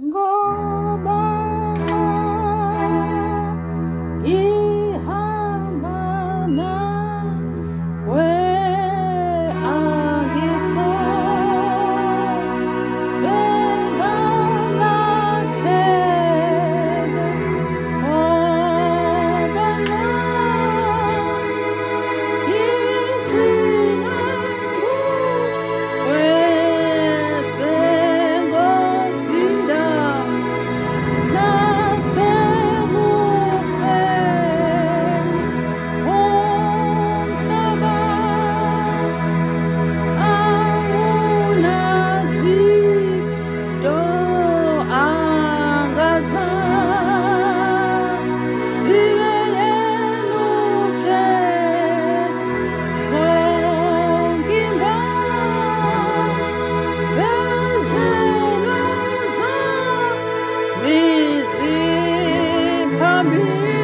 ngoba ngihamba nawe angizolahleka ngoba ngigcina nguwe sengosinda nasekufeni umhlaba awunazinto angazaziyo yena uJesu zonke imbabezelo zami ziphambili